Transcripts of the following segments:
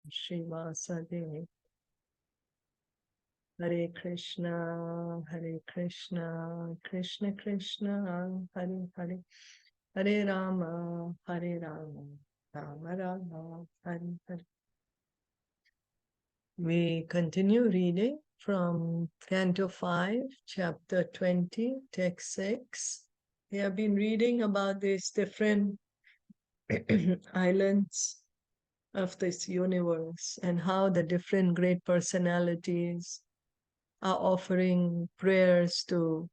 Srivasade. Hare Krishna, Krishna Krishna, Hare Hare, Hare Rama, Rama Rama, Hare Hare. We continue reading from Canto 5, Chapter 20, Text 6. We have been reading about these different islands of this universe and how the different great personalities are offering prayers to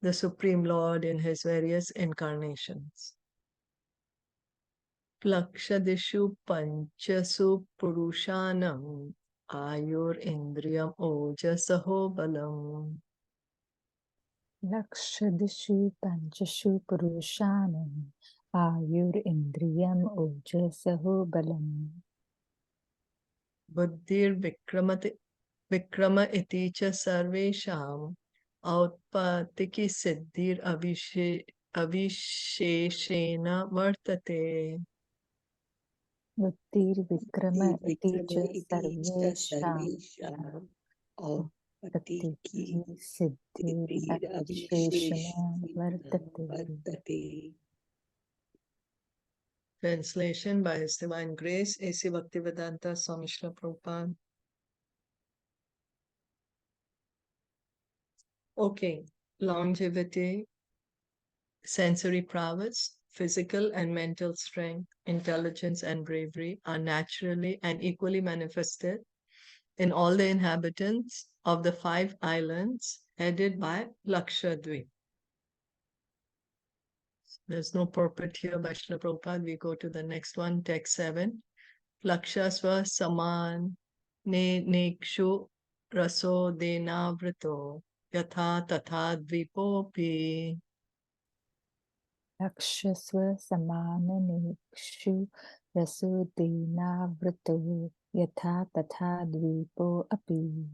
the Supreme Lord in his various incarnations. Plakshadishu panchasu purushanam ayur indriyam ojasaho balam. Lakshadishu panchashu purushanam ayur indriyam ojasaho balam. Buddhir vikrama iti cha sarvesham autpatiki siddhir avisheshena vartate. Buddhir vikrama iti cha sarvesham autpatiki siddhir avisheshena vartate. Translation by His Divine Grace, A.C. Bhaktivedanta Swami Srila Prabhupada. Okay, longevity, sensory prowess, physical and mental strength, intelligence and bravery are naturally and equally manifested in all the inhabitants of the 5 islands headed by Lakshadweep. There's no purport here by Srila Prabhupada. We go to the next one, text 7. Lakshasva saman ne nekshu raso denavrito yatha tatha dvipopi. Lakshasva samana nekshu rasudena vrto yatha tatha dvipo api.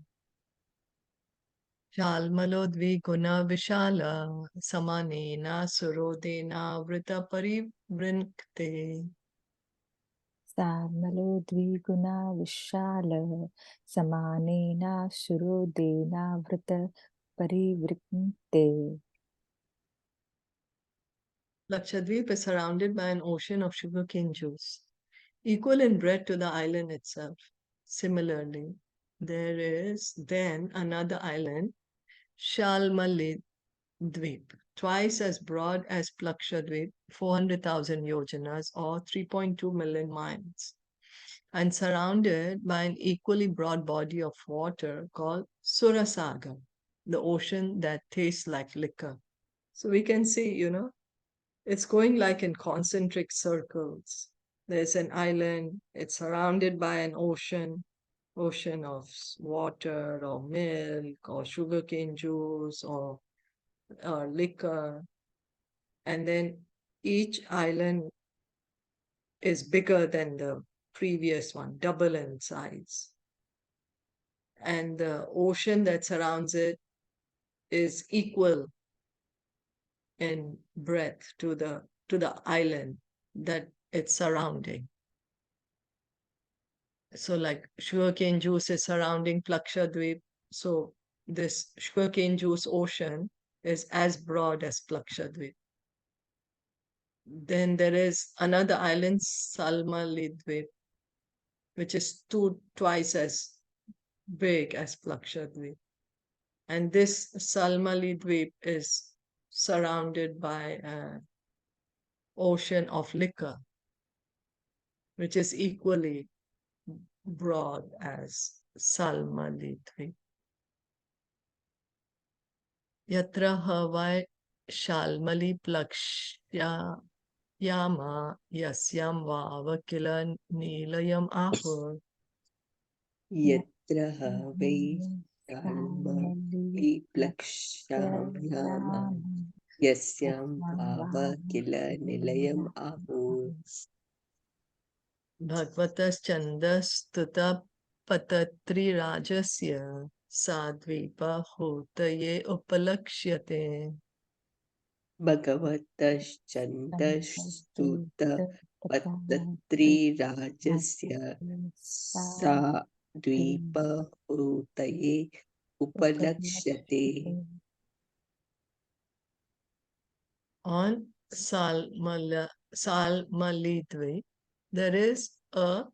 Shalmalo dviguna vishala samanena surodena vrita parivrinkte. Shalmalo dviguna vishala samanena surodena vrita parivrinte. Lakshadweep is surrounded by an ocean of sugarcane juice, equal in breadth to the island itself. Similarly, there is then another island, Shalmalid Dweep, twice as broad as Plakshadweep, 400,000 yojanas or 3.2 million miles, and surrounded by an equally broad body of water called Surasagar, the ocean that tastes like liquor. So we can see, it's going like in concentric circles. There's an island, it's surrounded by an ocean of water or milk or sugarcane juice or liquor. And then each island is bigger than the previous one, double in size. And the ocean that surrounds it is equal in breadth to the island that it's surrounding. So like sugarcane juice is surrounding Plakshadweep. So this sugarcane juice ocean is as broad as Plakshadweep. Then there is another island, Salmalidweep, which is twice as big as Plakshadweep. And this Salmalidweep is surrounded by an ocean of liquor, which is equally broad as Salmalidweep. Yatra Havai Shalmali Plakshya Yama Yasyam Vavakila Nilayam Ahur. Yatra Havai Shalmali Plakshya Yasyam Vavakila Nilayam Ahur. Bhagavatas Chandas Tuta Patatri Rajasya Sadvipa Hotaye Upalakshyate. Bhagavatas Chandas Tuta Pattatri Rajasya Sa Dvipa Utaye Upalakshyate. On Salmalitve, there is a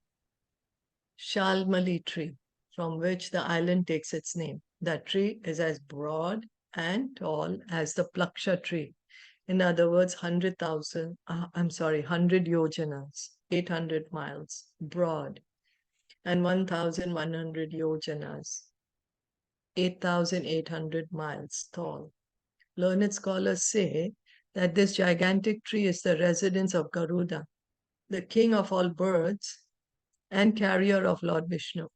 Shalmali tree from which the island takes its name. That tree is as broad and tall as the Plaksha tree. In other words, 100 yojanas, 800 miles broad, and 1,100 yojanas, 8,800 miles tall. Learned scholars say that this gigantic tree is the residence of Garuda, the king of all birds and carrier of Lord Vishnu.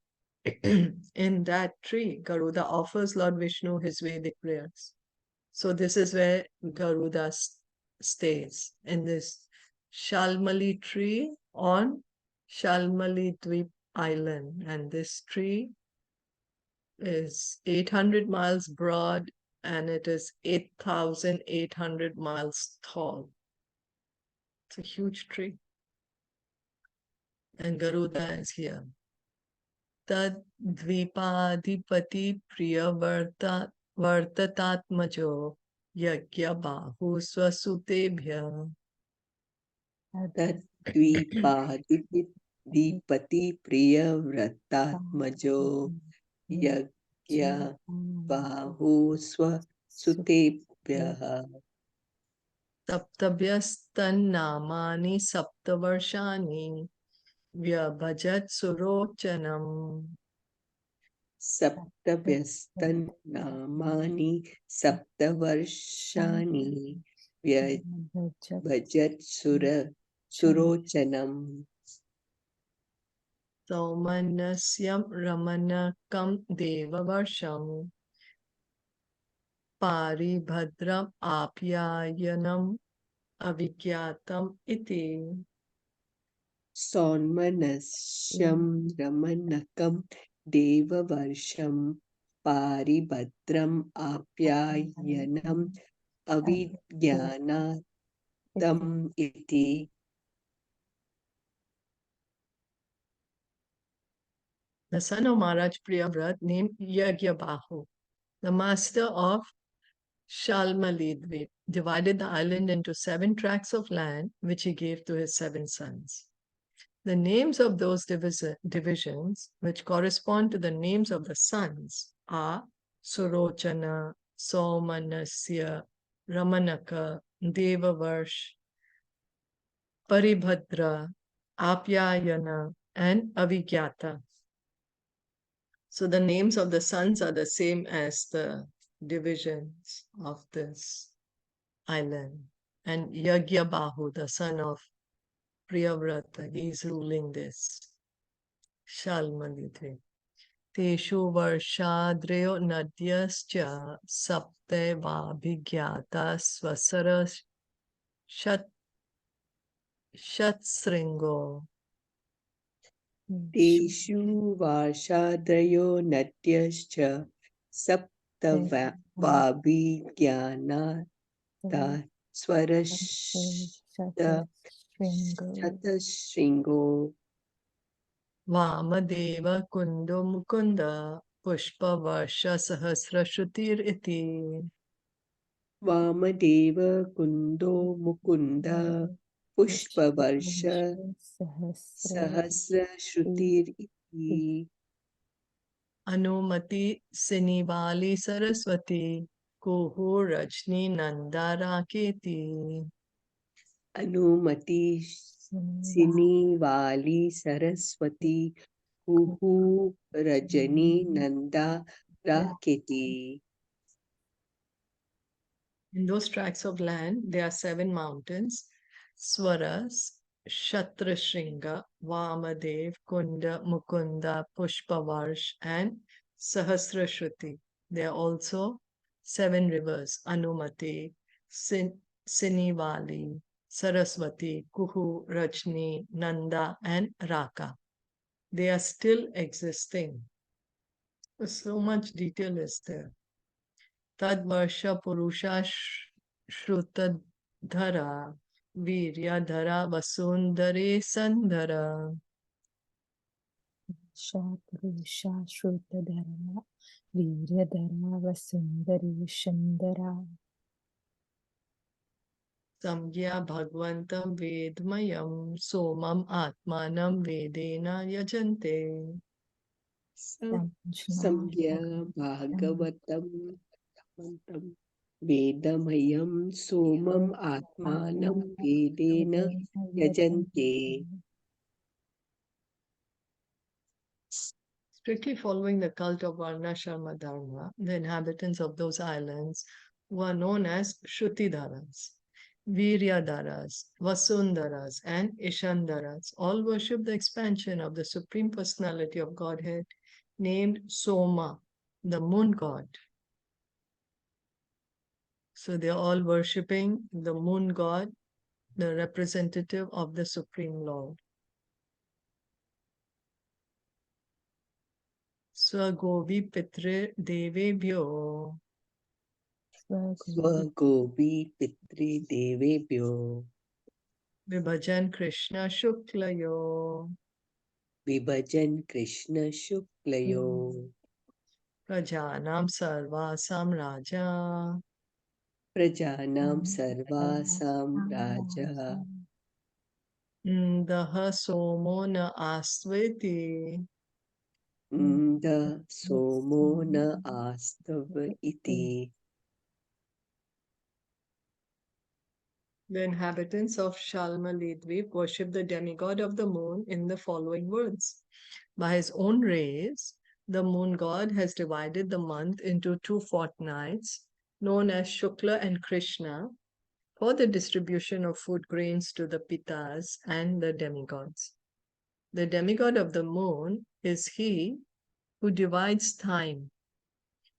In that tree, Garuda offers Lord Vishnu his Vedic prayers. So this is where Garuda stays, in this Shalmali tree on Shalmali Dweep Island. And this tree is 800 miles broad and it is 8,800 miles tall. It's a huge tree. And Garuda is here. Tad Dvipadipati Priya Vartatatmajo Yagya Bahu Swasutebhya. Tat Dvipati Priya Vratatmajo Yagya Bahu Swasutebhya. Saptabhyastannamani Saptavarshani Vyabhajat Surochanam. Saptavyastan Namani Saptavarshani Vyabhajat Surochanam. Saumanasyam Ramanakam Devavarsham Paribhadram Apyayanam Avikyatam Iti. Sonmanasyam Ramanakam Devavarsham Paribhadram Apyayanam Avidyanatam Iti. The son of Maharaj Priyavrat named Yagyabahu, the master of Shalmalidvip, divided the island into 7 tracts of land, which he gave to his 7 sons. The names of those divisions, which correspond to the names of the sons, are Surochana, Somanasya, Ramanaka, Devavarsh, Paribhadra, Apyayana, and Avigyata. So the names of the sons are the same as the divisions of this island. And Yagyabahu, the son of Priyavrata, he is ruling this Shalmalidve. Teshu varshadreo nadyascha sapte vabhigyata swasara shatsringo. Teshu Varshadayo Natyascha Saptavabhigyanata Swarashta Shatashringo. Vamadeva kundo mukunda pushpa varsha sahasrashrutir iti. Vamadeva Kundo Mukunda Pushpavarsha Sahasra Shrutir Iti. Anumati Sinivali Saraswati Kuhu Rajni Nandaraketi. Anumati Sinivali Saraswati Kuhu Rajani Nanda Raketi. In those tracts of land, there are 7 mountains: Swaras, Shatrashringa, Vamadev, Kunda, Mukunda, Pushpavarsh, and Sahasrashruti. There are also 7 rivers: Anumati, Sinivali, Saraswati, Kuhu, Rajni, Nanda, and Raka. They are still existing. So much detail is there. Tad Varsha Purusha Shrutadhara Viryadhara Vasundare Sandhara. Purusha Shrutadhara Viryadhara Vasundari Shandara. Samgya Bhagwantam Vedmayam Somam Atmanam Vedena Yajante. Samgya Bhagavatam Mantam Vedamyam Somam Atmanam Vedena Yajante. Strictly following the cult of Varnashrama Dharma, the inhabitants of those islands were known as Shrutidharas, Viryadharas, Vasundaras, and Ishandaras all worship the expansion of the Supreme Personality of Godhead named Soma, the moon god. So they are all worshipping the moon god, the representative of the Supreme Lord. Swagovi Pitre Devebhyo. Swagopi Pitri Devebhyo Vibhajan Krishna Shuklayo. Vibhajan Krishna Shuklayo Prajanam Sarvasam Raja. Prajanam Sarvasam Raja Daha Somo na Astveti. Nda Somo na Astava iti. The inhabitants of Shalmalidvip worship the demigod of the moon in the following words. By his own rays, the moon god has divided the month into two fortnights, known as Shukla and Krishna, for the distribution of food grains to the Pitas and the demigods. The demigod of the moon is he who divides time,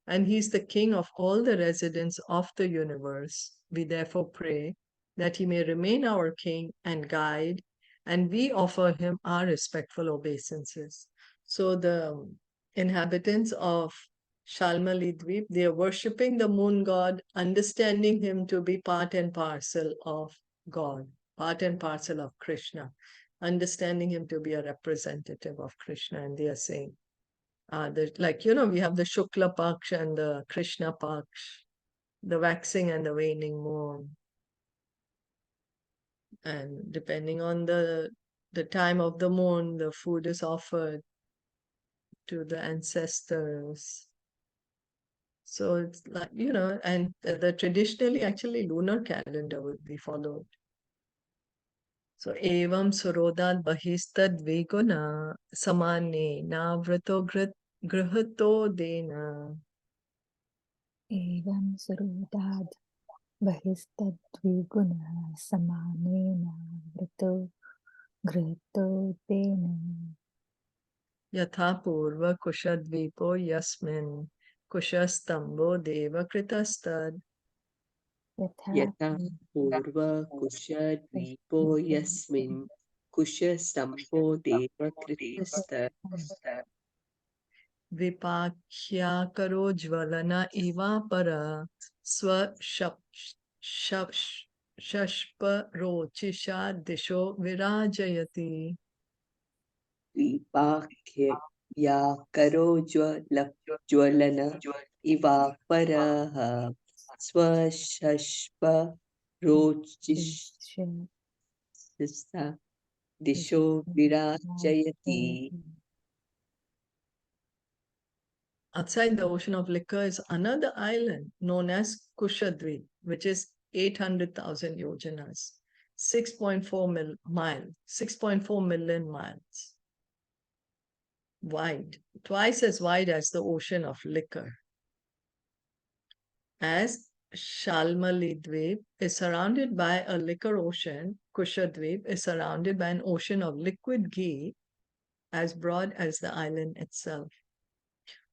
and he is the king of all the residents of the universe. We therefore pray that he may remain our king and guide, and we offer him our respectful obeisances. So the inhabitants of Shalmalidvip, they are worshipping the moon god, understanding him to be part and parcel of God, part and parcel of Krishna, understanding him to be a representative of Krishna, and they are saying, we have the Shukla Paksh and the Krishna Paksh, the waxing and the waning moon. And depending on the time of the moon, the food is offered to the ancestors. So it's like, and the traditionally actually lunar calendar would be followed. So evam surodad bahistad viguna samane navrato grihato dena. Evam Surudad Bahistadviguna Samanena Vrito Grito Dena. Yatha purva kushadvipo yasmin kushastambo deva kritastad. Yata Purva Kusha Dvipo Yasmin Kusha Stampo Deva Kritasta Vipakhya karo jvalana iva para swa shashpa rochisha disho virajayati. Vipakya Ya Karo Jwalana Iva Paraha Swashashpa Rochishsa Disho Virajayati. Outside the ocean of liquor is another island known as Kushadvip, which is 800,000 yojanas, 6.4 million miles wide, twice as wide as the ocean of liquor. As Shalmalidvip is surrounded by a liquor ocean, Kushadvip is surrounded by an ocean of liquid ghee as broad as the island itself.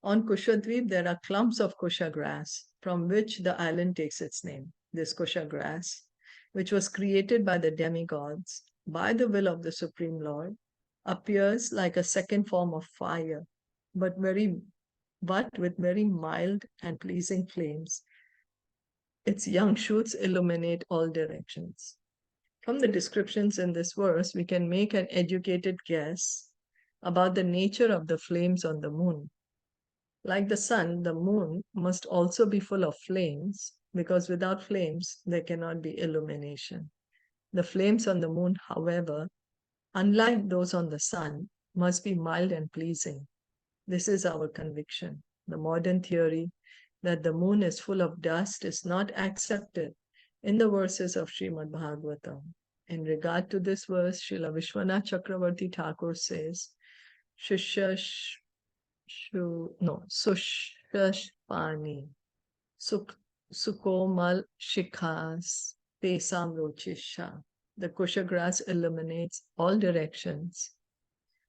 On Kushadvip, there are clumps of kusha grass from which the island takes its name. This kusha grass, which was created by the demigods by the will of the Supreme Lord, appears like a second form of fire, but with very mild and pleasing flames. Its young shoots illuminate all directions. From the descriptions in this verse, we can make an educated guess about the nature of the flames on the moon. Like the sun, the moon must also be full of flames, because without flames, there cannot be illumination. The flames on the moon, however, unlike those on the sun, must be mild and pleasing. This is our conviction. The modern theory that the moon is full of dust is not accepted in the verses of Srimad Bhagavatam. In regard to this verse, Srila Vishwanath Chakravarti Thakur says, Shushash Sushashpani Sukomal Shikhas Tesam Rochisha. The kusha grass illuminates all directions,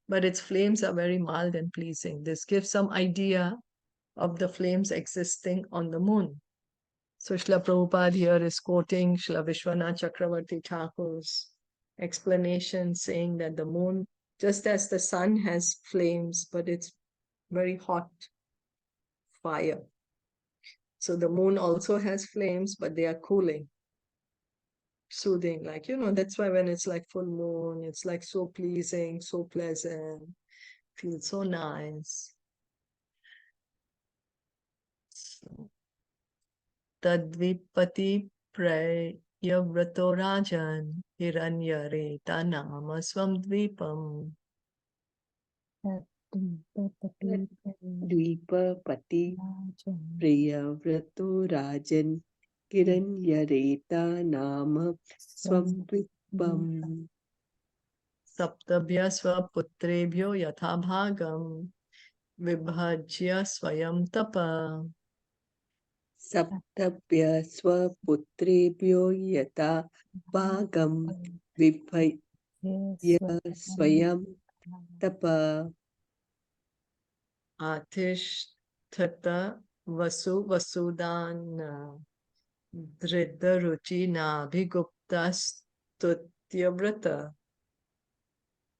but its flames are very mild and pleasing. This gives some idea of the flames existing on the moon. So Srila Prabhupada here is quoting Srila Vishwanath Chakravarti Thakur's explanation, saying that the moon, just as the sun has flames, but it's very hot fire. So the moon also has flames, but they are cooling, soothing. Like, that's why when it's like full moon, it's like so pleasing, so pleasant, feels so nice. So, Tadvipati Prayavrato Rajan Hiranyareta Nama Swam Dvipam. Dvipapati Priyavrato Rajan Kiranyareta Nama Swamdvipam. Saptabhya Swaputrebhyo Yatha Bhagam Vibhajya Swayam Tapa. Saptabhya Swaputrebhyo Yata Bhagam Vibhajya Swayam Tapa. Atishtata Vasudana Dridha Ruchi Nabhigupta Stutyavrata.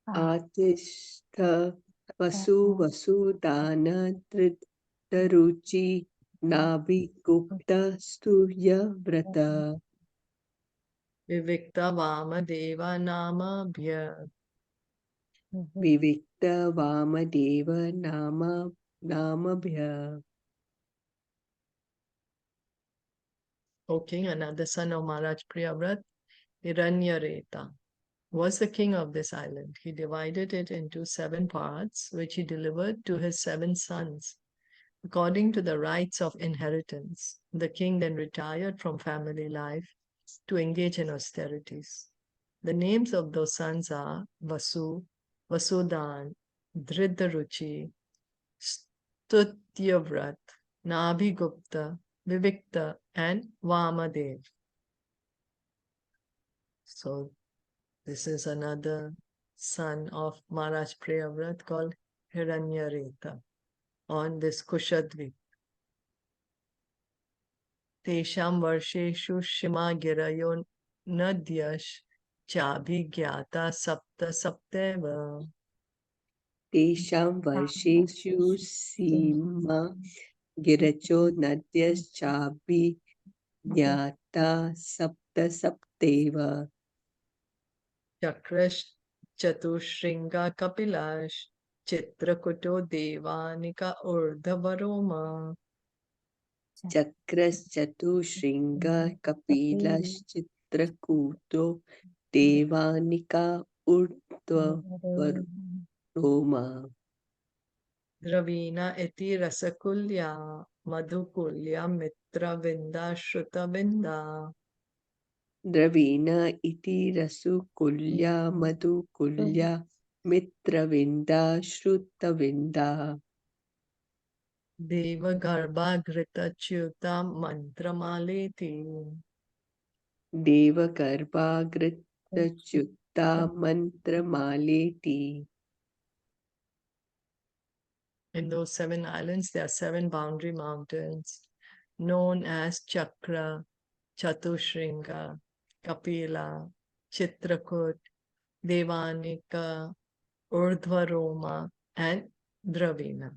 Atishta Vasudana Dhridaruchi Nabhigupta Stuya Vivikta Vamadeva Namabhya. Vivikta Vamadeva Namabhya. O king, another son of Maharaj Priyavrat, Hiranyareta, was the king of this island. He divided it into 7 parts, which he delivered to his 7 sons, according to the rights of inheritance. The king then retired from family life to engage in austerities. The names of those sons are Vasu, Vasudan, Dhridaruchi, Stutyavrat, Nabhigupta, Vivikta, and Vamadev. So this is another son of Maharaj Priyavrat called Hiranyareta on this Kushadvip. Tesham Varsheshu Shima Girayo Nadyash Chabhigyata Sapta Sapteva. Tesham Varsheshu Sima Giracho Nadyaschabi Jnata Sapta Sapteva. Chakrash Chatushringa Kapilash Chitrakuto Devanika Urdhavaroma. Chakras Chatushringa Kapilash Chitrakuto Devanika Urdhva Roma. Dravina iti rasakulya madhukulya mitra vinda shruta vinda. Dravina iti Rasukulya Madhukulya Mitravinda Shrutavinda. Deva garbha grita chyuta mantramaleti. Deva Garbhagrita Chutta Mantramaleti. In those 7 islands, there are 7 boundary mountains known as Chakra, Chatushringa, Kapila, Chitrakut, Devanika, Urdhvaroma, and Dravina.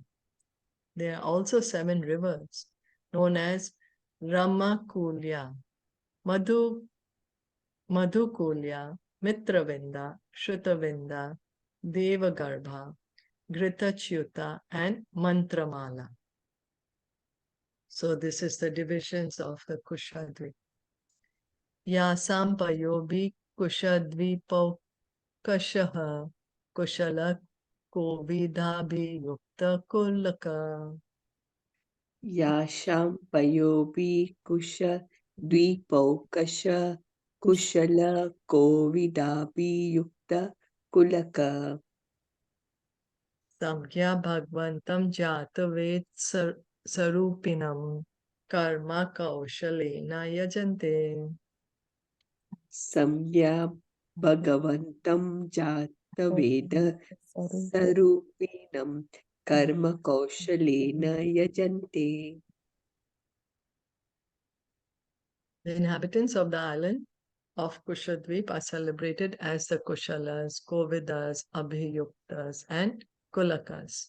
There are also 7 rivers known as Ramakulya, Madhu Madhukulya, Mitravinda, Shrutavinda, Devagarbha, Gritachyuta, and Mantramala. So this is the divisions of the Kushadvipa. Yasam payobi Kushadvipa Kashaha Kushala Kovidabhi Yukta Kulaka. Yasham payobi kusha dvipokasha kushala kovidabi yukta kulaka. Samkhya Bhagvantam Jatavet Sarupinam Karma Kaushalena Yajante. Samya Bhagavantam Jata Veda Sarupinam Karma Kaushalena Yajante. The inhabitants of the island of Kushadvip are celebrated as the Kushalas, Kovidas, Abhiyuktas, and Kulakas.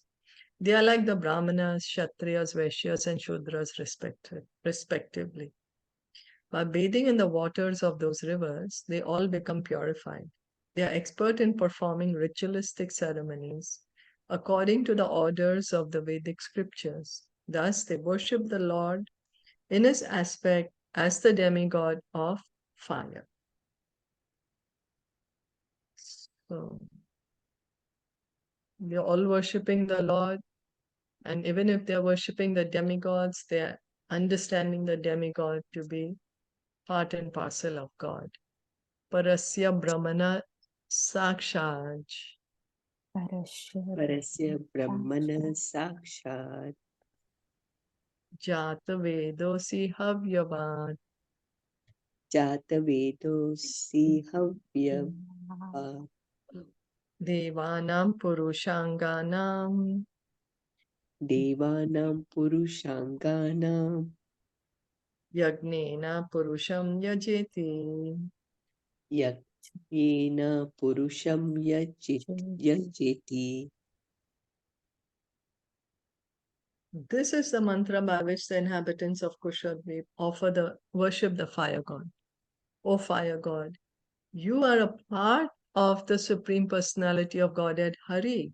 They are like the Brahmanas, Kshatriyas, Vaishyas, and Shudras respectively. By bathing in the waters of those rivers, they all become purified. They are expert in performing ritualistic ceremonies according to the orders of the Vedic scriptures. Thus, they worship the Lord in his aspect as the demigod of fire. So, they're all worshipping the Lord, and even if they're worshipping the demigods, they're understanding the demigod to be part and parcel of God. Parasya Brahmana Sakshaj. Parasya Brahmana Sakshat Jata Vedosi Havyavad. Jata Vedosi Havya Devanam Purushanganam. Devanam Purushanganam Yagnena Purusham Yajeti. Yagyena Purusham Yajeti. This is the mantra by which the inhabitants of Kushadvip worship the fire god. O fire god, you are a part of the Supreme Personality of Godhead Hari,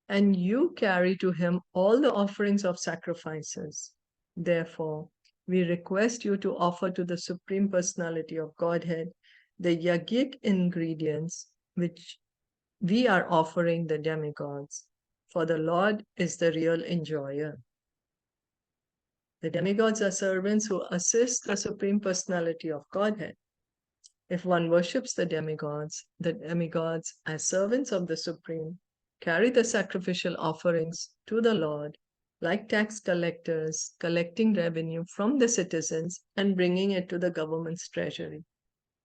and you carry to him all the offerings of sacrifices. Therefore, we request you to offer to the Supreme Personality of Godhead the yogic ingredients which we are offering the demigods, for the Lord is the real enjoyer. The demigods are servants who assist the Supreme Personality of Godhead. If one worships the demigods, as servants of the Supreme, carry the sacrificial offerings to the Lord, like tax collectors, collecting revenue from the citizens and bringing it to the government's treasury.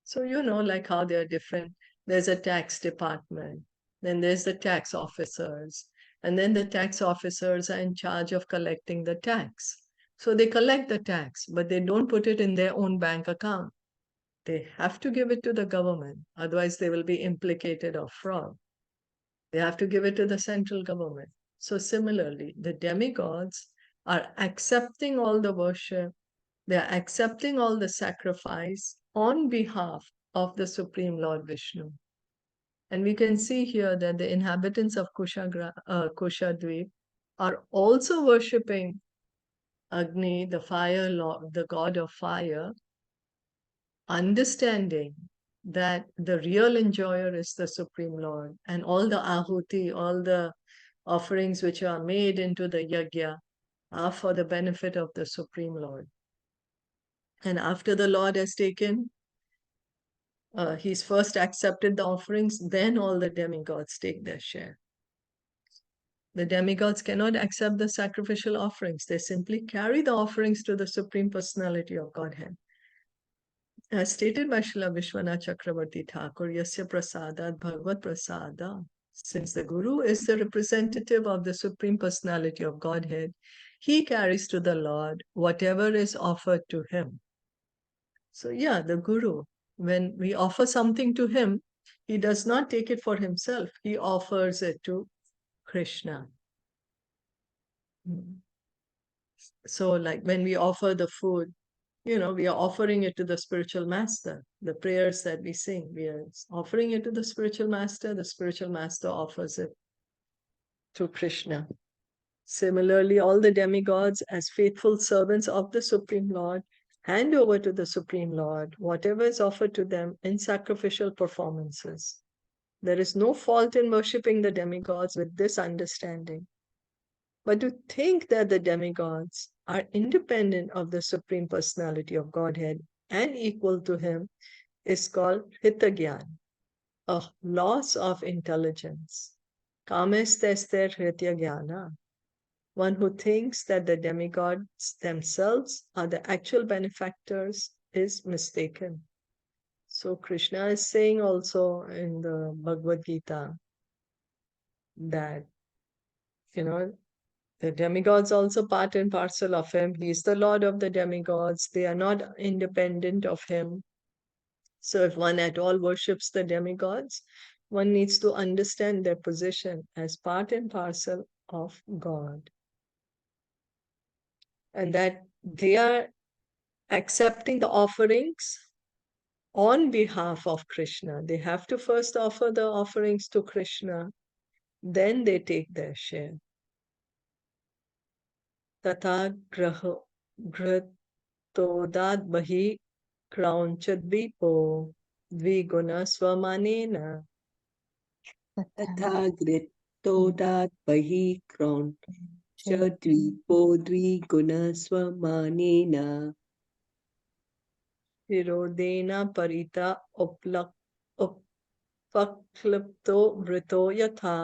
So, like how they are different. There's a tax department, then there's the tax officers, and then the tax officers are in charge of collecting the tax. So they collect the tax, but they don't put it in their own bank account. They have to give it to the government, otherwise they will be implicated of fraud. They have to give it to the central government. So similarly, the demigods are accepting all the worship, they are accepting all the sacrifice on behalf of the Supreme Lord Vishnu. And we can see here that the inhabitants of Kushadvip are also worshipping Agni, the fire lord, the god of fire, understanding that the real enjoyer is the Supreme Lord, and all the ahuti, all the offerings which are made into the yajna are for the benefit of the Supreme Lord. And after the Lord has taken, he's first accepted the offerings, then all the demigods take their share. The demigods cannot accept the sacrificial offerings. They simply carry the offerings to the Supreme Personality of Godhead. As stated by Srila Vishwanath Chakravarti Thakur, Yasya Prasadat Bhagavad Prasada. Since the Guru is the representative of the Supreme Personality of Godhead, he carries to the Lord whatever is offered to him. So yeah, the Guru, when we offer something to him, he does not take it for himself. He offers it to Krishna. So like when we offer the food, we are offering it to the spiritual master. The prayers that we sing, we are offering it to the spiritual master offers it to Krishna. Similarly, all the demigods, as faithful servants of the Supreme Lord, hand over to the Supreme Lord whatever is offered to them in sacrificial performances. There is no fault in worshipping the demigods with this understanding. But to think that the demigods are independent of the Supreme Personality of Godhead and equal to Him is called Hitagyan, a loss of intelligence. Kamestester Hrityagyana. One who thinks that the demigods themselves are the actual benefactors is mistaken. So Krishna is saying also in the Bhagavad Gita that, the demigods also part and parcel of him. He is the Lord of the demigods. They are not independent of him. So if one at all worships the demigods, one needs to understand their position as part and parcel of God. And that they are accepting the offerings on behalf of Krishna. They have to first offer the offerings to Krishna, then they take their share. Tata gratodad bahi kraunchadvipo dviguna swamanena. तथा गृहीतोदात् बहिः क्रौञ्चद्वीपो द्विगुणस्वमानेन Virodena parita uppaklipto vrito yatha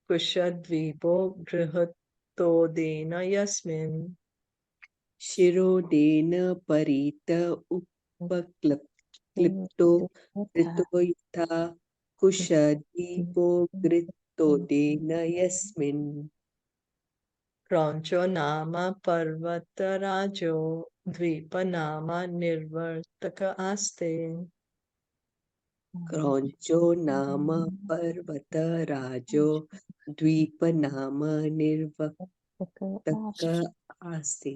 kushadvipo grihatodena yasmin. शिरोदेन परित उपक्लिप्तो ऋतो यथा कुशदीपो गृहीतोदेन यस्मिन् Krancho nama parvatarajo dvipa nama nirvartaka aste. क्रौञ्चो नाम पर्वतराजो द्वीपनाम निर्वक्तक आस्ते.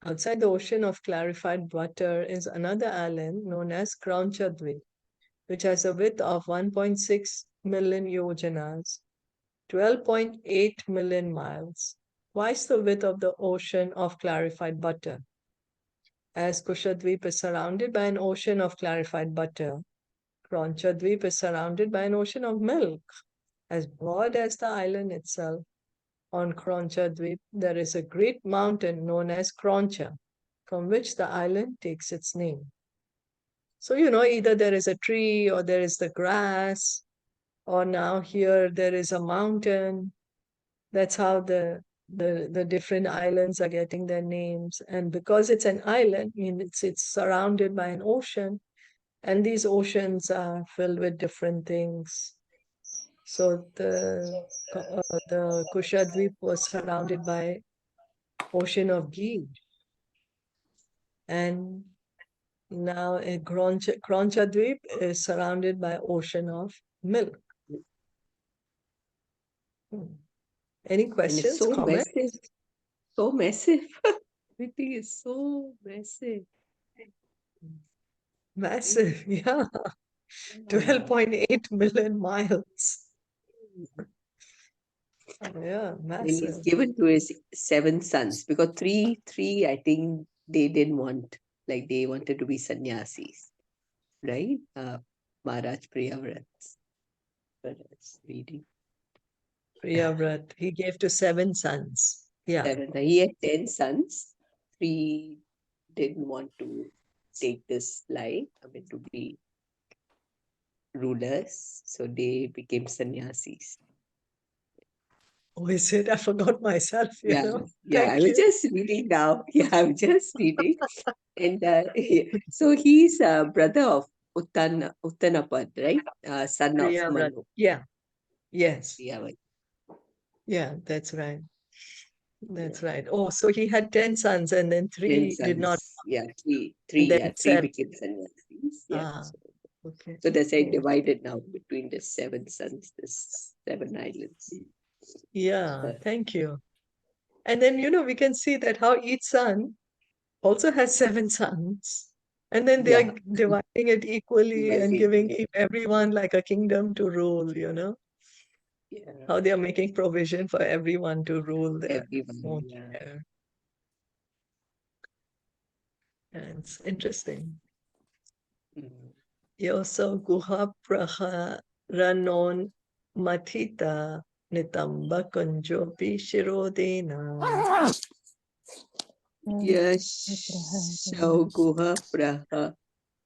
Outside the ocean of clarified butter is another island known as Kranchadvip, which has a width of 1.6 million yojanas, 12.8 million miles, twice the width of the ocean of clarified butter. As Kushadvip is surrounded by an ocean of clarified butter, Kranchadvip is surrounded by an ocean of milk, as broad as the island itself. On Kranchadvip, there is a great mountain known as Krancha, from which the island takes its name. So, either there is a tree or there is the grass, or now here there is a mountain. That's how the different islands are getting their names. And because it's an island, it's surrounded by an ocean, and these oceans are filled with different things. So the Kushadvip was surrounded by ocean of ghee, and now Kranchadvip is surrounded by ocean of milk. Any And it's questions, so comments? massive, so massive. Everything is so massive. Massive, yeah. 12.8 million miles. Yeah, And he's massive. given to his 7 sons because three, I think they didn't want, like they wanted to be sannyasis, right? Maharaj Priyavrat. Reading. Priyavrat, he gave to 7 sons. Yeah. 7. He had 10 sons. 3 didn't want to take this life, to be rulers. So they became sannyasis. Oh, is it? I forgot myself, Yeah, I Thank was you. just reading now. Yeah, I'm just reading. And so he's a brother of Uttanapad, right? Son of Priyavrat. Manu. Yeah. Yes. Yeah, Yeah, that's right. That's right. Oh, so he had 10 sons and then 10 3 did not. sons. Yeah, three, And then yeah, 3 said, became sannyasis. Yeah. ah, okay. So that's like Oh, divided now between the 7 sons, the 7 islands. yeah, thank you. And then, we can see that how each son also has 7 sons. And then they Yeah. are dividing it equally and Divided. giving everyone like a kingdom to rule, Yeah. how they are making provision for everyone to rule their Everyone. own Yeah. share. And it's interesting. Mm. Yoso guha praha ranon matita nitamba kunjopi shirodena. Yashauguha praha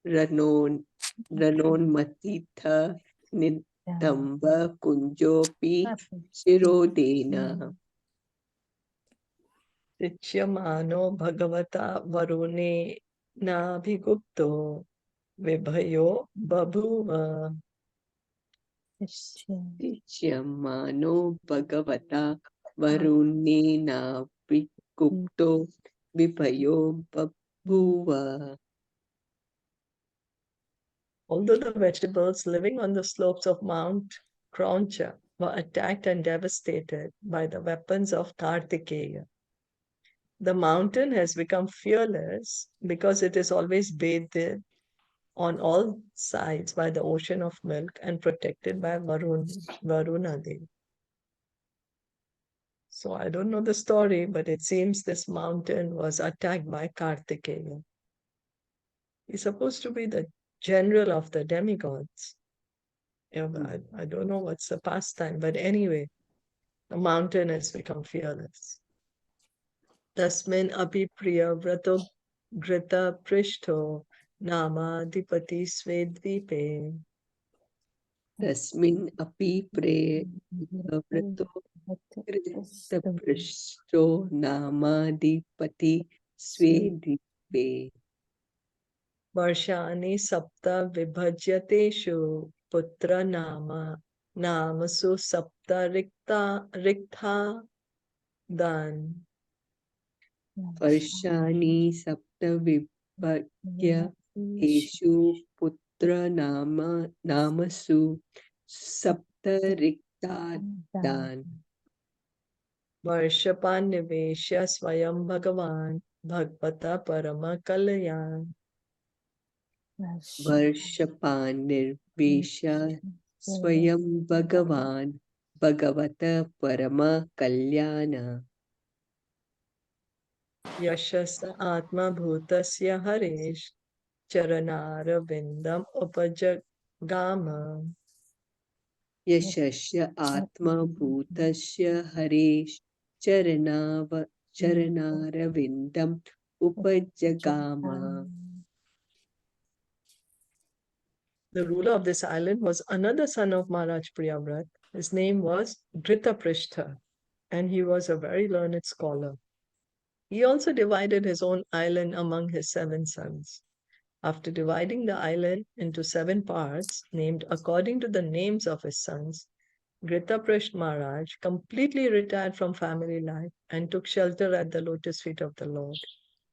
ranon matitha nitamba kunjopi shirodena. Mano bhagavata varune nabhigupto vibhayo babhuva. Mano bhagavata varunena vikupto vibhayo babhuva. Although the vegetables living on the slopes of Mount Krauncha were attacked and devastated by the weapons of Kartikeya, the mountain has become fearless because it is always bathed on all sides by the ocean of milk and protected by Varuna Devi. So I don't know the story, but it seems this mountain was attacked by Kartikeya. He's supposed to be the general of the demigods. Yeah, but I don't know what's the pastime, but anyway, the mountain has become fearless. Tasmin api priya vrato grita prishto nama dipati svedvipe. Tasmin api vrato prishto namadipati swedipe. Varshani sapta vibhajyateshu putra namasu sapta riktha dan. Varshani sapta vibhagya eshu putra namasu sapta riktadan. Varshapan niveshya swayam bhagavan bhagvata parama kalyan. Varshapan nirvesha swayam bhagavan bhagavata parama kalyana. Yashasa atma bhutasya harish charanara vindam upajagama. Yashasya atma bhutasya haresh charanavindam upajagama. The ruler of this island was another son of Maharaj Priyavrat. His name was Dhritarashtra, and he was a very learned scholar. He also divided his own island among his 7 sons. After dividing the island into 7 parts, named according to the names of his sons, Dhritarashtra Maharaj completely retired from family life and took shelter at the lotus feet of the Lord,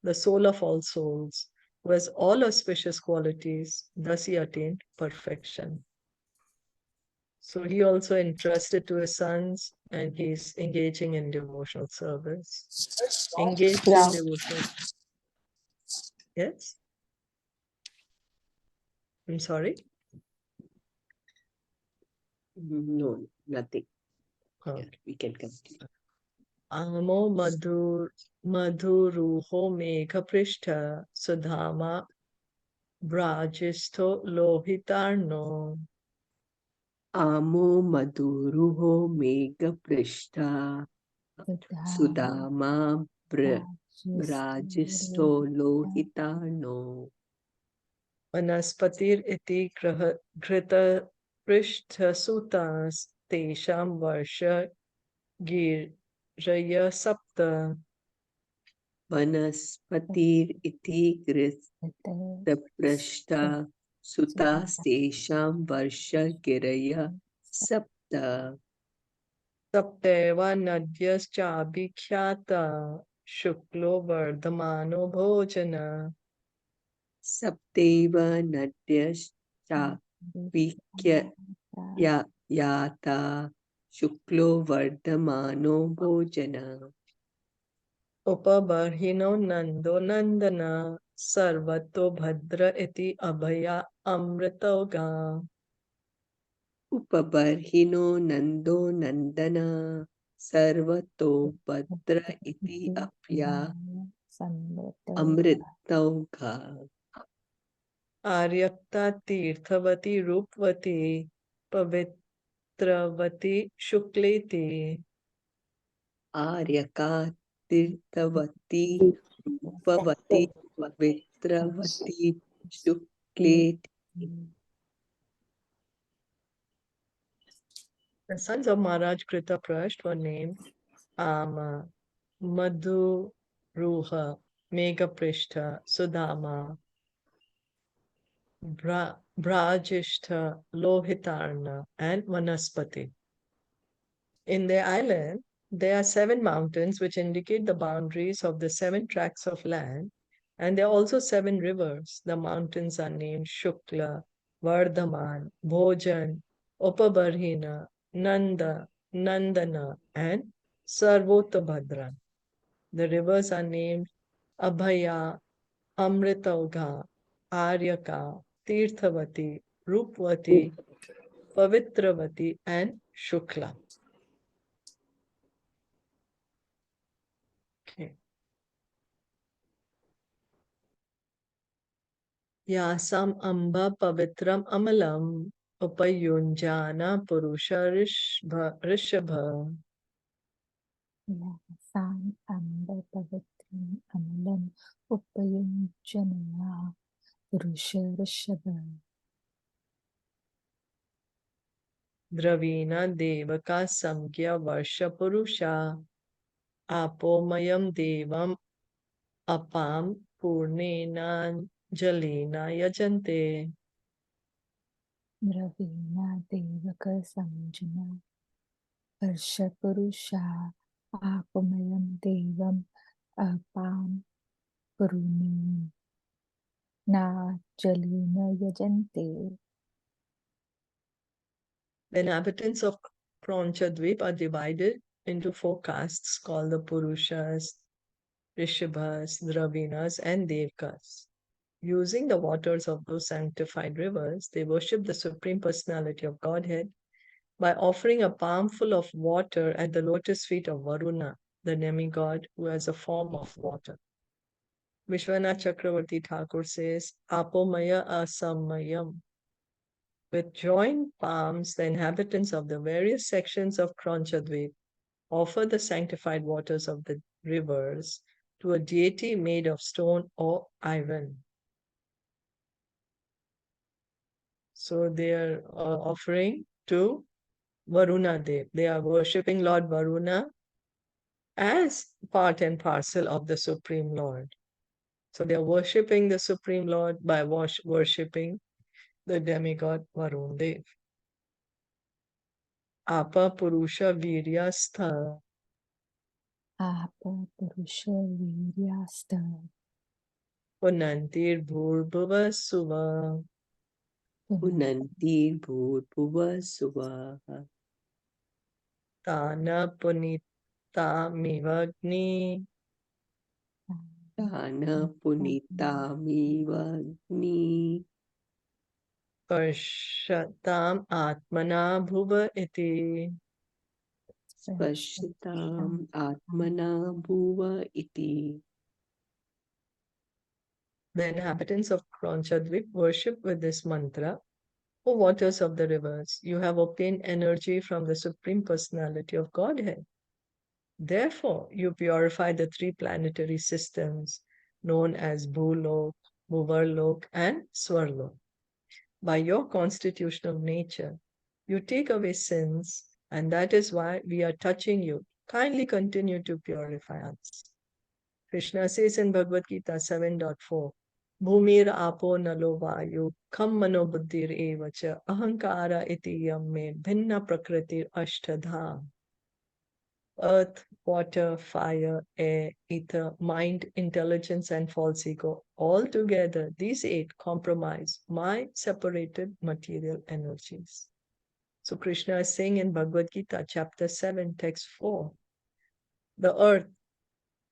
the soul of all souls, who has all auspicious qualities. Thus he attained perfection. So he also entrusted to his sons, and he's engaging in devotional service. Engaged in devotional. Yes? I'm sorry? No, nothing. Okay. Yeah, we can continue. Amo madhuruho megha prishta sudhama brajisto lohitarno. Amo maduruho mega prishta sudama brajisto lohitano. Vanaspatir iti grita prishta sutas tesham varsha giraya sapta. Vanaspatir iti prashta sutastesham varsha giraya sapta. Sapteva nadyaschaabhikyata shuklo vardhamano bhojana. Sapteva nadyascha vikya yata shuklo vardhamano bhojana. Upabarhino nando nandana sarvato bhadra iti abhaya amritoga. Upabarhino nando nandana sarvato bhadra iti apya amritauga. Aryakta tirthavati rupvati pavitravati shukleti. Aryaka tirthavati rupavati pavitravati shuklet. The sons of Maharaj Kritaprasth were named Ama, Madhu, Ruha, Meghaprishta, Sudama, Brajishtha, Lohitarna, and Vanaspati. In their island, there are 7 mountains which indicate the boundaries of the 7 tracts of land, and there are also 7 rivers. The mountains are named Shukla, Vardhaman, Bhojan, Upabarhina, Nanda, Nandana, and Sarvotabhadra. The rivers are named Abhaya, Amritauga, Aryaka, Tirthavati, Rupvati, Pavitravati, and Shukla. Okay. Yasam amba pavitram amalam upayunjana purusha rishabha. Yasam amba pavitram amalam upayunjanaya purusha rishabha. Dravina devaka samgya varsha purusha apomayam devam apam purnena jalena yajante. Dravina devaka samjana varsha purusha apamayam devam apam purunena jalena yajante. The inhabitants of Kronchadvip are divided into 4 castes called the Purushas, Rishabhas, Dravinas, and Devkas. Using the waters of those sanctified rivers, they worship the Supreme Personality of Godhead by offering a palmful of water at the lotus feet of Varuna, the demigod who has a form of water. Vishwanath Chakravarti Thakur says, Apomaya Asamayam. With joined palms, the inhabitants of the various sections of Kronchadvip offer the sanctified waters of the rivers to a deity made of stone or iron. So they are offering to Varuna Dev. They are worshipping Lord Varuna as part and parcel of the Supreme Lord. So they are worshipping the Supreme Lord by worshipping the demigod Varun Dev. Apa Purusha Viryastha. Apa purusha viryasta. Punantir Bhurbhuva Suva. Punantir bhurpuva suvaha. Tana Punita Mivagni. Dana punitamiva Parshatam Atmana Bhuva Iti. Spashyatam atmana bhuva iti. The inhabitants of Kronchadvip worship with this mantra, O waters of the rivers, you have obtained energy from the Supreme Personality of Godhead. Therefore, you purify the 3 planetary systems known as Bhulok, Bhuvarlok, and Swarlok. By your constitutional nature, you take away sins, and that is why we are touching you. Kindly continue to purify us. Krishna says in Bhagavad Gita 7.4, Bhumir apo nalo vayu kham mano buddhir evacha ahankara iti yam me bhinna prakritir ashtadha. Earth, water, fire, air, ether, mind, intelligence, and false ego. All together, these 8 comprise my separated material energies. So Krishna is saying in Bhagavad Gita, chapter 7, text 4, the earth,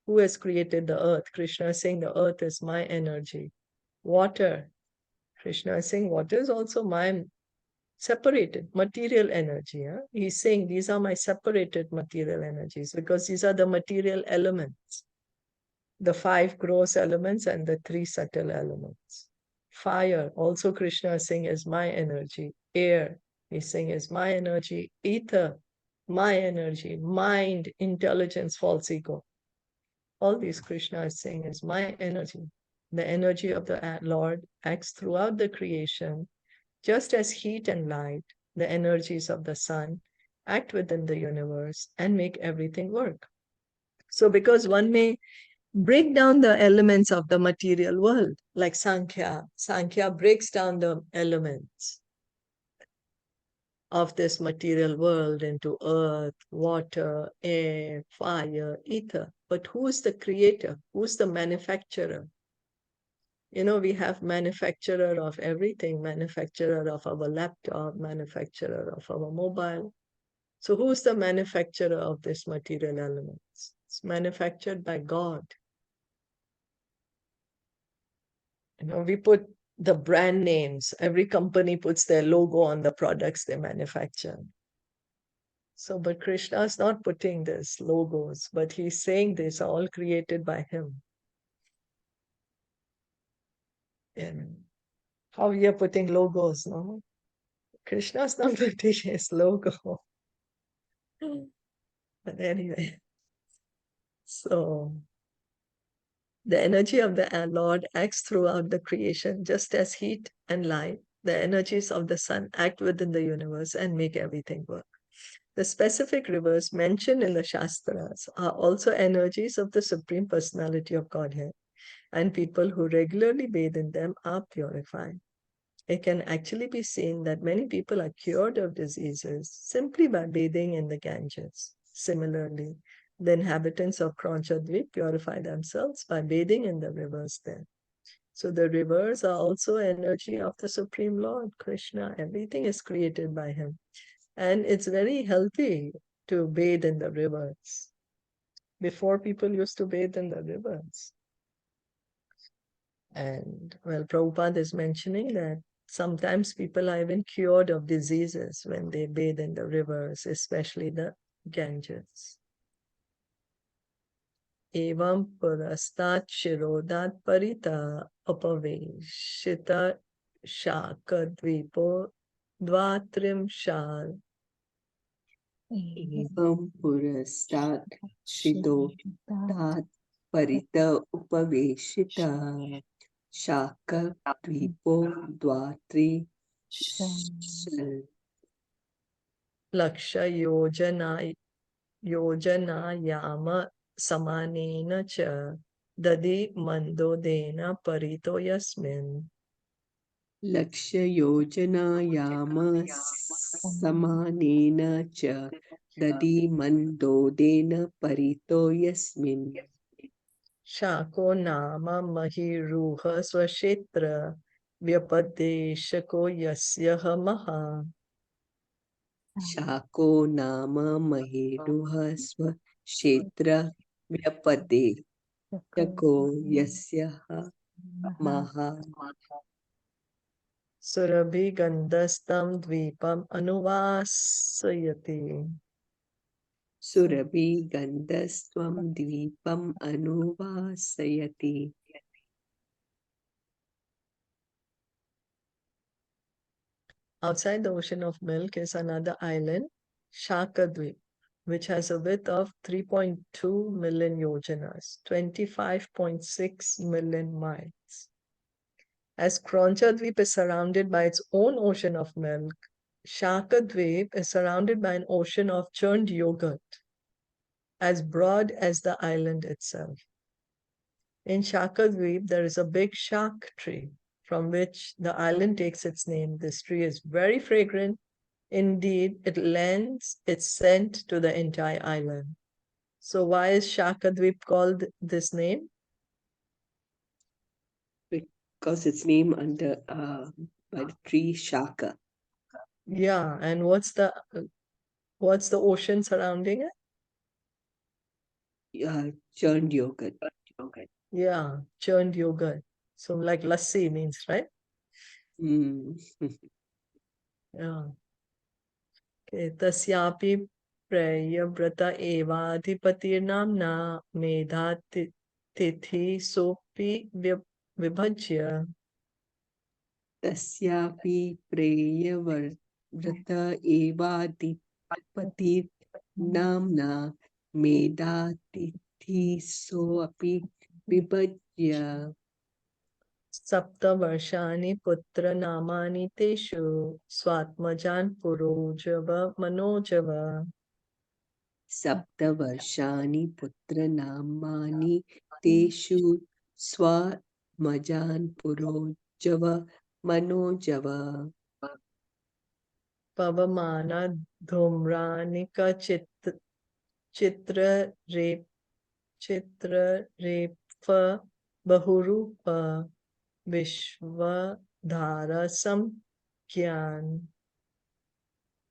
Who has created the earth? Krishna is saying the earth is my energy. Water. Krishna is saying water is also my separated material energy. He's saying these are my separated material energies because these are the material elements, the 5 gross elements and the 3 subtle elements. Fire, also Krishna is saying is my energy. Air, he's saying is my energy. Ether, my energy. Mind, intelligence, false ego. All these Krishna is saying is my energy. The energy of the Lord acts throughout the creation, just as heat and light, the energies of the sun, act within the universe and make everything work. So because one may break down the elements of the material world, like Sankhya. Sankhya breaks down the elements of this material world into earth, water, air, fire, ether. But who is the creator? Who's the manufacturer? We have manufacturer of everything, manufacturer of our laptop, manufacturer of our mobile. So who's the manufacturer of this material elements? It's manufactured by God. We put the brand names. Every company puts their logo on the products they manufacture. So, but Krishna is not putting this logos, but he's saying these are all created by him. And how we are putting logos, no? Krishna's not putting his logo. But anyway, so the energy of the Lord acts throughout the creation, just as heat and light, the energies of the sun act within the universe and make everything work. The specific rivers mentioned in the Shastras are also energies of the Supreme Personality of Godhead, and people who regularly bathe in them are purified. It can actually be seen that many people are cured of diseases simply by bathing in the Ganges. Similarly, the inhabitants of Kronchadvip purify themselves by bathing in the rivers there. So the rivers are also energy of the Supreme Lord, Krishna. Everything is created by him. And it's very healthy to bathe in the rivers. Before, people used to bathe in the rivers. And, well, Prabhupada is mentioning that sometimes people are even cured of diseases when they bathe in the rivers, especially the Ganges. Evam purastat shirodat parita upaveshita shakadvipo dvatrim shal. Evam purastat shidotat parita upaveshita shaka dvipo dvatri shal. Laksha yojana yama samanena cha dadi mandodena parito yasmin. Lakshya yojana yama samanena cha dadi mandodena parito yasmin. Shako nama mahiruha swashetra vyapadeshako yasya maha. Shako nama maheduha swa kshetra vyapade yako yasya maha. Surabhi gandhastam dvipam anuvasayati. Surabhi gandhastvam dvipam anuvasayati. Outside the ocean of milk is another island, Shakadvip, which has a width of 3.2 million yojanas, 25.6 million miles. As Kronchadvip is surrounded by its own ocean of milk, Shakadvip is surrounded by an ocean of churned yogurt, as broad as the island itself. In Shakadvip, there is a big shak tree from which the island takes its name. This tree is very fragrant. Indeed, it lends its scent to the entire island. So why is Shakadvip called this name? Because it's named under by the tree Shaka. Yeah, and what's the ocean surrounding it? churned yogurt. Yeah, churned yogurt. So like lassi means, right? Mm. Yeah. Okay. Tasyapi prayavrata evadhipatirnamna medha tithi sopi vibhajya. तस्यापि प्रेयव्रत एवाधिपति नाम्ना मेधातिथिसोऽपि विभज्य सप्तवर्षाणि पुत्रनामानि तेषु स्वात्मजान् पुरोजव मनोजव. सप्तवर्षाणि पुत्रनामानि तेषु स्वमजान् पुरोजव मनोजव पवमाना धूम्रानिका चित्ररेफ बहुरूप विश्वधारा समज्ञान.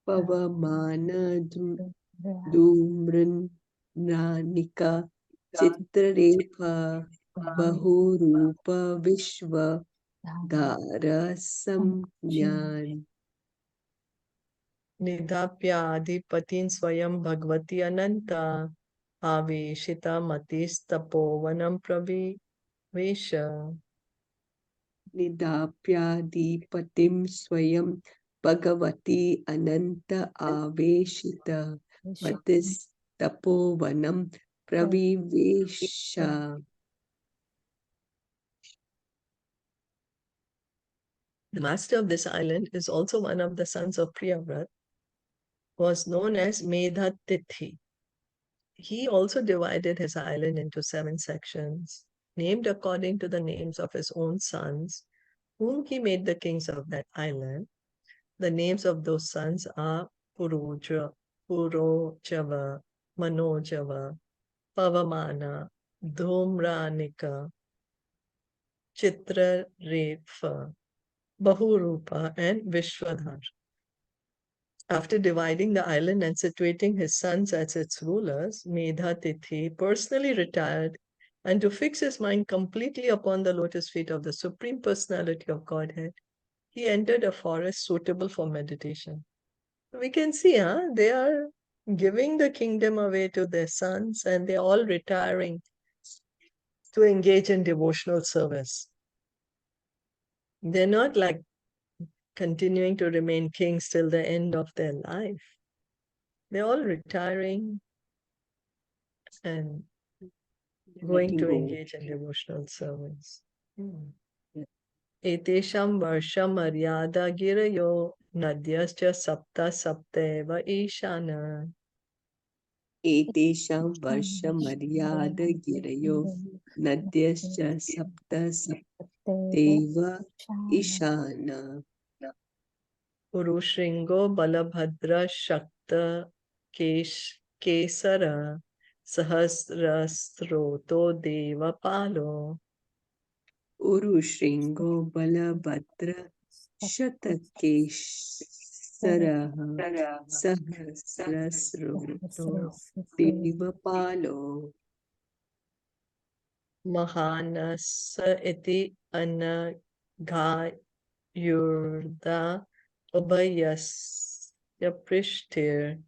पवमान धूम्रनानिका चित्ररेफ बहुरूप विश्व धारसंज्ञान निधाप्याधिपतिं स्वयं भगवती अनंता आवेशिता मतिस्तपोवनं प्रविवेश. निधाप्याधिपतिं स्वयं भगवती अनंत आवेशित मतिस्तपोवनं प्रविवेश. The master of this island is also one of the sons of Priyavrat, was known as Medhatithi. He also divided his island into 7 sections, named according to the names of his own sons, whom he made the kings of that island. The names of those sons are Purojava, Manojava, Pavamana, Dhumranika, Chitrarefa, Bahurupa, and Vishwadhar. After dividing the island and situating his sons as its rulers, Medhatithi personally retired, and to fix his mind completely upon the lotus feet of the Supreme Personality of Godhead, he entered a forest suitable for meditation. We can see, they are giving the kingdom away to their sons, and they're all retiring to engage in devotional service. They're not like continuing to remain kings till the end of their life. They're all retiring and going to engage in devotional service. Etesham varsha maryada girayo nadyascha sapta sapteva ishana. एतेषां वर्षमर्यादगिरयो नद्यश्च सप्त सप्तैव Ishan Urushringo balabhadra shakta kesara sahasrasroto devapalo. उरुशृङ्गो Balabhadra शतकेसरः सहस्रस्रोतो देवपालो Mahanasa iti anagayurda ubhayasya prishtir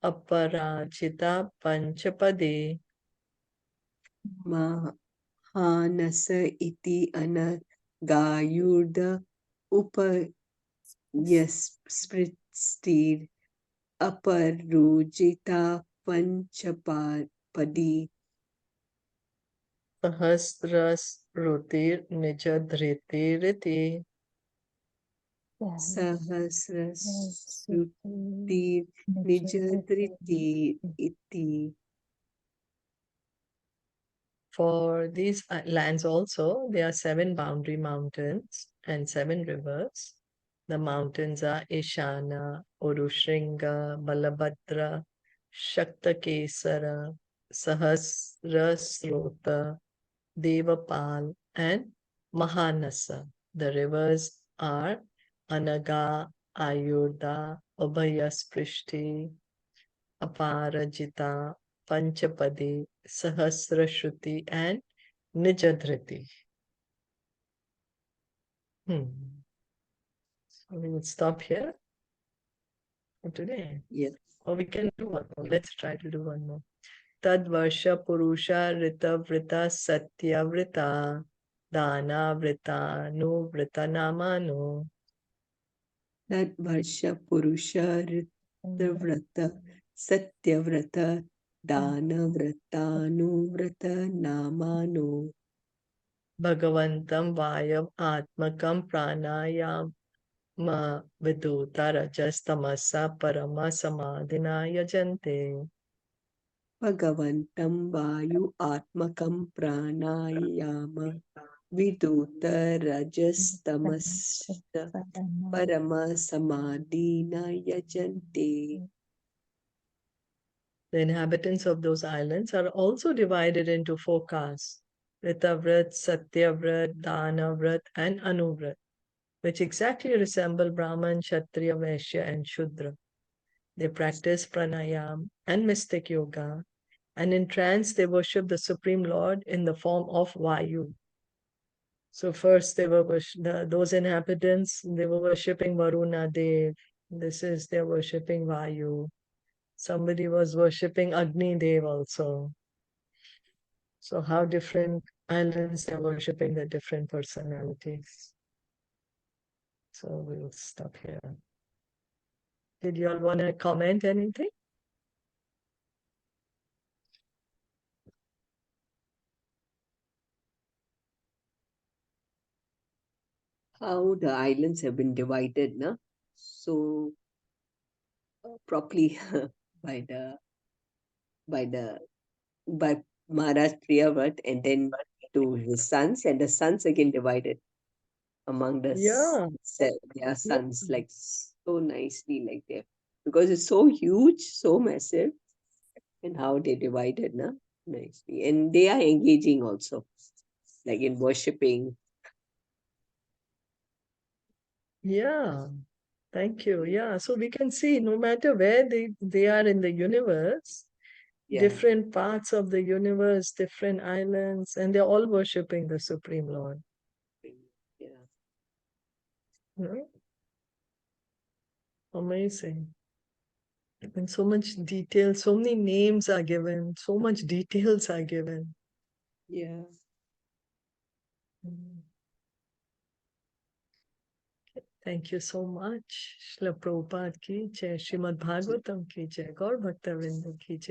aparajita panchapade. Mahanas इति अनगायुर्द उपयस्पृष्टिर् अपरुजिता पंचपदी Sahasrasrutir nijadhritiriti. सहस्रश्रुतिर् निजधृतिर् इति. For these lands also, there are 7 boundary mountains and 7 rivers. The mountains are Ishana, Urushringa, Balabhadra, Shaktakesara, Sahasrasrota, Devapal, and Mahanasa. The rivers are Anaga, Ayurda, Abhayasprishti, Aparajita, Panchapadi, Sahasrashruti, and Nijadhriti. So we will stop here for today. Yes. Or we can do one more. Let's try to do one more. Tadvarsha Purusha Rita Vrita Satya Vrita Dana Vrita Nu Vrita Namano. Tadvarsha Purusha Vrata Satyavrata Dana Vrata Namano. Bhagavantam Vayam Atmakam Pranayam Ma Viduta Rajastamasa Parama Samadhina Yajante. Bhagavantam Vayu Atmakam Pranayama Viduta Rajastamasya Parama Samadhina Yajante. The inhabitants of those islands are also divided into 4 castes: Ritavrat, Satyavrat, Danavrat, and Anuvrat, which exactly resemble Brahman, Kshatriya, Vaishya, and Shudra. They practice pranayam and mystic yoga, and in trance they worship the Supreme Lord in the form of Vayu. So first they were those inhabitants, they were worshipping Varuna Dev. They're worshipping Vayu. Somebody was worshipping Agni Dev also. So how different islands they're worshipping the different personalities. So we'll stop here. Did you all want to comment anything? How the islands have been divided, no? So properly by Maharaj Priyavat, and then to his sons, and the sons again divided among their sons, like so nicely, like that, because it's so huge, so massive, and how they divided, na, nicely, and they are engaging also, like in worshipping. Yeah. Thank you. Yeah. So we can see no matter where they are in the universe, Yeah. different parts of the universe, different islands, and they're all worshipping the Supreme Lord. Yeah. Amazing. And so much detail, so many names are given, so much details are given. Yeah. Thank you so much. Srila Prabhupada ki jai, Srimad Bhagavatam ki jai, Gaur Bhakta Vrinda ki jai.